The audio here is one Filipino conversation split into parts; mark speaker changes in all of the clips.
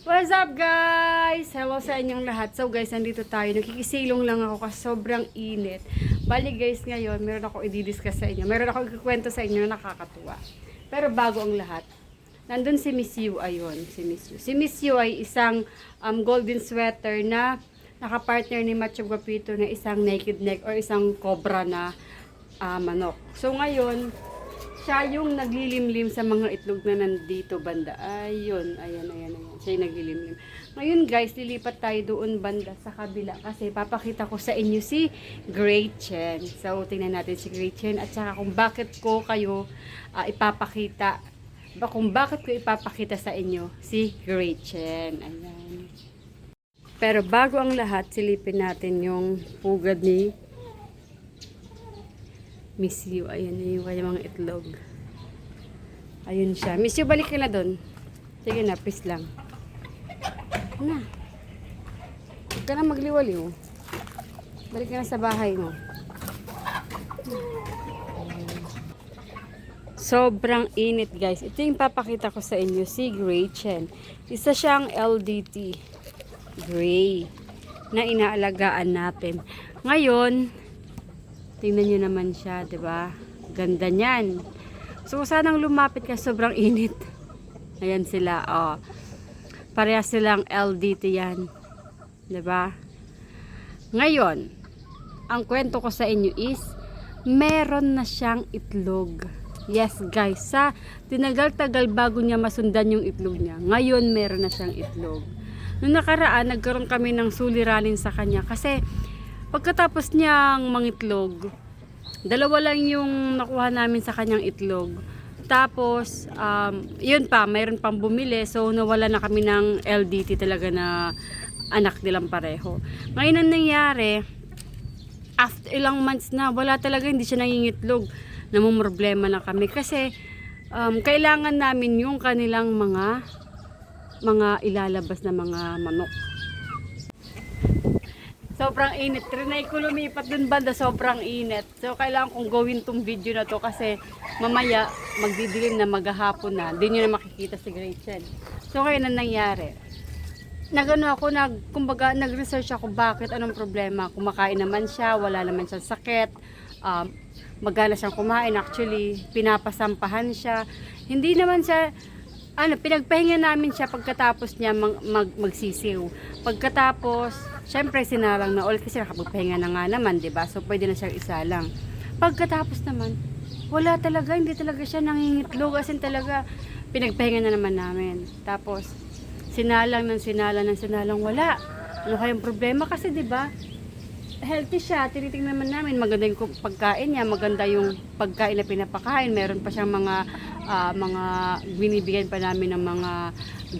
Speaker 1: What's up guys? Hello sa inyong lahat. So guys, nandito tayo. Nakikisilong lang ako kasi sobrang init. Bali guys, ngayon meron ako i-discuss sa inyo. Meron ako ikikwento sa inyo na nakakatuwa. Pero bago ang lahat, nandun si Miss Yu. Ayun, si Miss Yu. Si Miss Yu ay isang golden sweater na nakapartner ni Macho Guapito na isang naked neck or isang cobra na manok. So ngayon, siya yung naglilimlim sa mga itlog na nandito banda. Ayun, ayan. Siya yung naglilimlim. Ngayon guys, lilipat tayo doon banda sa kabila kasi papakita ko sa inyo si Gretchen. So, tingnan natin si Gretchen at saka kung bakit ko kayo ipapakita, kung bakit ko ipapakita sa inyo si Gretchen. Ayan. Pero bago ang lahat, silipin natin yung pugad ni Miss Yu. Ayan yung kanyang mga itlog. Ayun siya. Miss Yu, balik ka na doon. Sige na, please lang. Na. Huwag ka na magliwaliw. Balik ka na sa bahay mo. Sobrang init guys. Ito yung papakita ko sa inyo. Si Gretchen. Isa siyang LDT Gray na inaalagaan natin. Ngayon, tingnan nyo naman siya, 'di ba? Ganda niyan. So sanang lumapit ka, sobrang init. Ayan sila, oh. Parehas silang LDT 'yan. 'Di ba? Ngayon, ang kwento ko sa inyo is meron na siyang itlog. Yes, guys, sa tinagal-tagal bago niya masundan yung itlog niya. Ngayon meron na siyang itlog. Noong nakaraan, nagkaroon kami ng suliranin sa kanya kasi pagkatapos niyang mangitlog, dalawa lang yung nakuha namin sa kanyang itlog. Tapos, yun pa, mayroon pang bumili. So, nawala na kami ng LDT talaga na anak nilang pareho. Ngayon ang nangyari, after ilang months na, wala talaga, hindi siya nangingitlog. Namumroblema na kami. Kasi, kailangan namin yung kanilang mga ilalabas na mga manok. Sobrang init. Trinay ko lumipat dun banda, sobrang init. So, kailangan kong gawin tong video na to kasi mamaya magdidilim na, maghahapon na. Hindi nyo na makikita si Gretchen. So, ngayon ang nangyari. Kumbaga, nag-research ako bakit, anong problema. Kumakain naman siya, wala naman siyang sakit. Magana siyang kumain. Actually, pinapasampahan siya. Hindi naman siya, pinagpahinga namin siya pagkatapos niya magsisiw. Pagkatapos, syempre sinalang na ulit kasi nakapagpahinga na nga naman, 'di ba? So pwede na siyang isalang. Pagkatapos naman, wala talaga, hindi talaga siya nangingitlog, as in talaga pinagpahinga na naman namin. Tapos sinalang, wala. Ano kayang problema kasi 'di ba? Healthy siya, tinitingnan naman namin, maganda yung pagkain niya, maganda yung pagkain na pinapakain, meron pa siyang mga binibigyan pa namin ng mga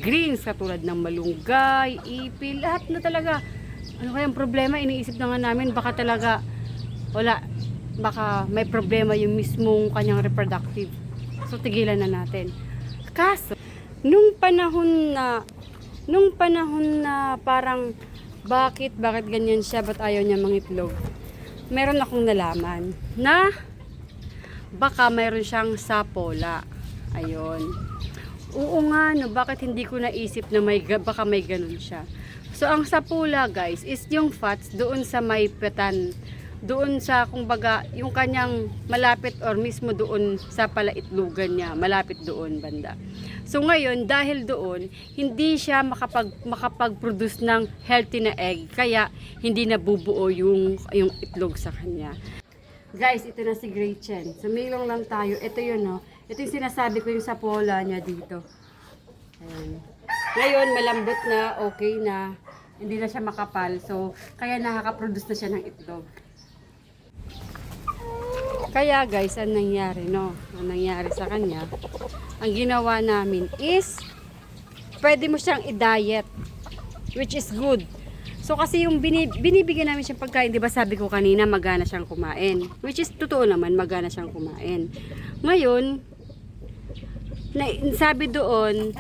Speaker 1: greens katulad ng malunggay, ipil, lahat na talaga. Ano kayang problema? Iniisip na nga namin, baka talaga baka may problema yung mismong kanyang reproductive. So tigilan na natin. Kaso, nung panahon na parang bakit ganyan siya, ba't ayaw niya mangitlog? Meron akong nalaman na baka mayroon siyang sapola. Ayun. Oo nga, no, bakit hindi ko naisip na baka may ganun siya. So, ang sapola, guys, is yung fats doon sa may petan. Doon sa, kumbaga, yung kanyang malapit or mismo doon sa palaitlugan niya. Malapit doon, banda. So, ngayon, dahil doon, hindi siya makapag-produce ng healthy na egg. Kaya, hindi nabubuo yung itlog sa kanya. Guys, ito na si Gretchen. Sumilong lang tayo. Ito yun, no. Ito yung sinasabi ko yung sapola niya dito. Ayan. Ngayon, malambot na, okay na. Hindi na siya makapal. So, kaya nakaka-produce na siya ng itlog. Kaya guys, ang nangyari, no? Ang nangyari sa kanya, ang ginawa namin is, pwede mo siyang i-diet, which is good. So, kasi yung binibigyan namin siyang pagkain, di ba sabi ko kanina, magana siyang kumain. Which is, totoo naman, magana siyang kumain. Ngayon, sabi doon,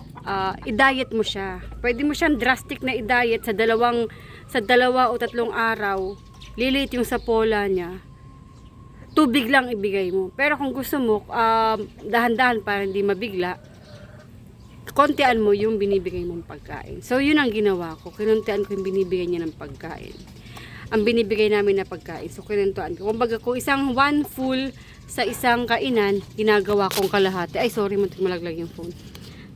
Speaker 1: i-diet mo siya. Pwede mo siyang drastic na i-diet sa dalawa o tatlong araw. Lilit yung sapola niya. Tubig lang ibigay mo. Pero kung gusto mo, dahan-dahan para hindi mabigla, kontian mo yung binibigay mong pagkain. So, yun ang ginawa ko. Kinuntian ko yung binibigay niya ng pagkain. Ang binibigay namin na pagkain. So, kinuntian ko. Kumbaga, kung isang one full sa isang kainan, ginagawa kong kalahati. Ay, sorry, muntik malaglag yung phone.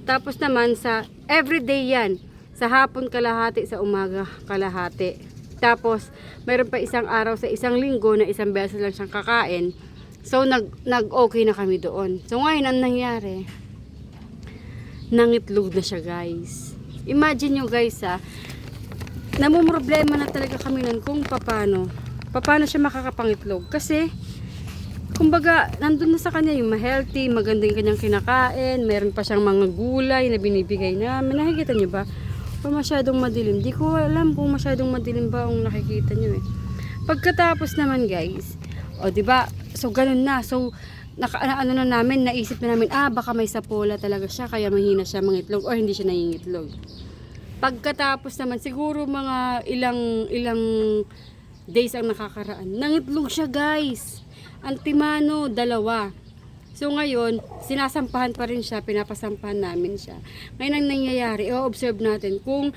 Speaker 1: Tapos naman, sa everyday yan. Sa hapon kalahati, sa umaga kalahati. Tapos, mayroon pa isang araw sa isang linggo na isang beses lang siyang kakain. So, nag-okay na kami doon. So, ngayon, ang nangyari, nangitlog na siya, guys. Imagine nyo, guys, namumroblema na talaga kami nun kung paano siya makakapangitlog. Kasi, kumbaga, nandun na sa kanya yung ma-healthy, maganda yung kanyang kinakain, meron pa siyang mga gulay na binibigay namin. Nakikita nyo ba? O masyadong madilim. Di ko alam kung masyadong madilim ba ang nakikita nyo eh. Pagkatapos naman, guys, o diba, so ganun na. So, ano na namin, naisip na namin, baka may sapola talaga siya, kaya mahina siya mangitlog, or hindi siya nangingitlog. Pagkatapos naman, siguro mga ilang days ang nakakaraan, nangitlog siya, guys. Antimano, 2. So ngayon, sinasampahan pa rin siya, pinapasampahan namin siya. Ngayon ang nangyayari, i-observe natin kung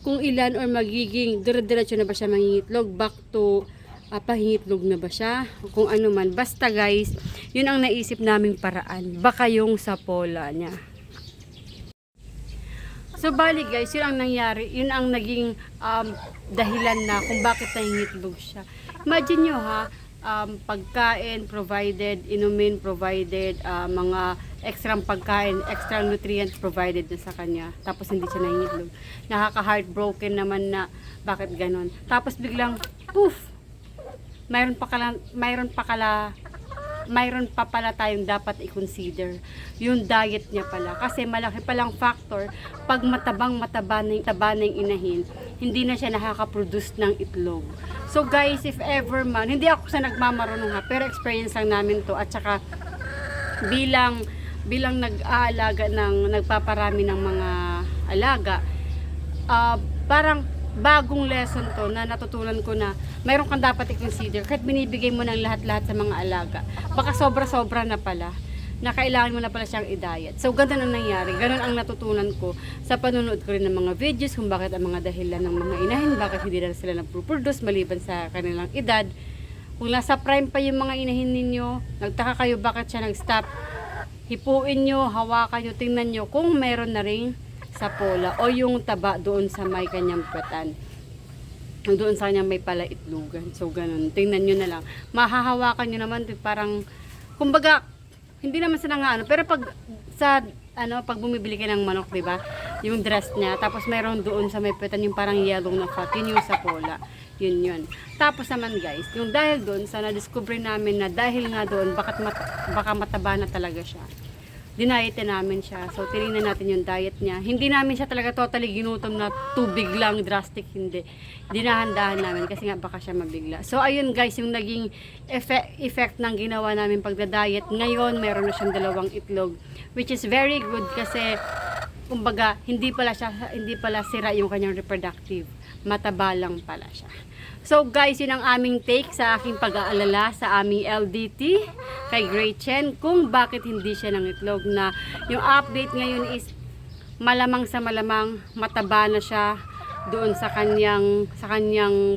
Speaker 1: ilan or magiging dire-diretso na ba siya mangingitlog, back to pahingitlog na ba siya, kung ano man. Basta guys, yun ang naisip naming paraan. Baka yung sapola niya. So bali guys, yun ang nangyari, yun ang naging dahilan na kung bakit nangingitlog siya. Imagine nyo pagkain provided, inumin provided, mga extra pagkain, extra nutrients provided na sa kanya. Tapos hindi siya nangingitlog. Nakaka-heartbroken naman na bakit ganon. Tapos biglang, poof! Mayroon pa pala tayong dapat i-consider. Yung diet niya pala. Kasi malaki palang factor, pag mataba na yung inahin, hindi na siya nakaka-produce ng itlog. So guys, if ever man, hindi ako sa nagmamarunong pero experience lang namin to. At saka, bilang nag-aalaga nagpaparami ng mga alaga, parang bagong lesson to na natutunan ko na mayroon kang dapat i-consider kahit binibigay mo ng lahat-lahat sa mga alaga. Baka sobra-sobra na pala na kailangan mo na pala siyang i-diet. So, ganun ang nangyari. Ganun ang natutunan ko sa panonood ko rin ng mga videos kung bakit ang mga dahilan ng mga inahin, bakit hindi na sila nagpo-produce maliban sa kanilang edad. Kung nasa prime pa yung mga inahin ninyo, nagtaka kayo bakit siya nag-stop. Hipuin nyo, hawakan nyo, tingnan nyo kung meron na ring sapola o yung taba doon sa may kanyang puwetan. Doon sa kanyang may pala itlogan. So, ganun. Tingnan nyo na lang. Mahahawakan nyo naman, parang, kumbaga, hindi naman sila nga pero pag bumibili ka ng manok, diba? Yung dress niya, tapos meron doon sa may puwetan yung parang yellow na fat, yun yung sapola. Yun. Tapos naman guys, yung dahil doon, sa na-discover namin na dahil nga doon, baka mataba na talaga siya. Dinayete namin siya. So, tinignan natin yung diet niya. Hindi namin siya talaga totally ginutom na tubig lang, drastic, hindi. Dinahandahan namin kasi nga baka siya mabigla. So, ayun guys, yung naging effect ng ginawa namin pagda-diet. Ngayon, meron na siyang 2 itlog. Which is very good kasi, kumbaga, hindi pala sira yung kanyang reproductive. Mataba lang pala siya. So guys, yun ang aming take sa aking pag-aalala sa aming LDT kay Gretchen kung bakit hindi siya nangitlog, na yung update ngayon is malamang mataba na siya doon sa kanyang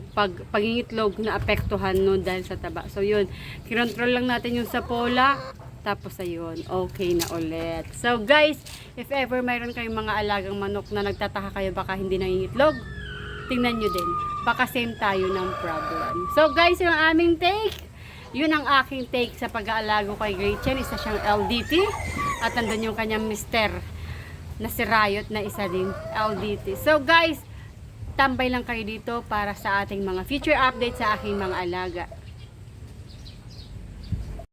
Speaker 1: pagingitlog na apektuhan nun dahil sa taba. So yun, kinontrol lang natin yung sapola, tapos ayun, okay na ulit. So guys, if ever mayroon kayong mga alagang manok na nagtataka kayo baka hindi nangingitlog, tingnan nyo din. Baka same tayo ng problem. So guys, yung aming take. Yun ang aking take sa pag-aalaga kay Gretchen. Isa siyang LDT. At nandun yung kanyang mister na si Riot na isa din LDT. So guys, tambay lang kayo dito para sa ating mga future updates sa aking mga alaga.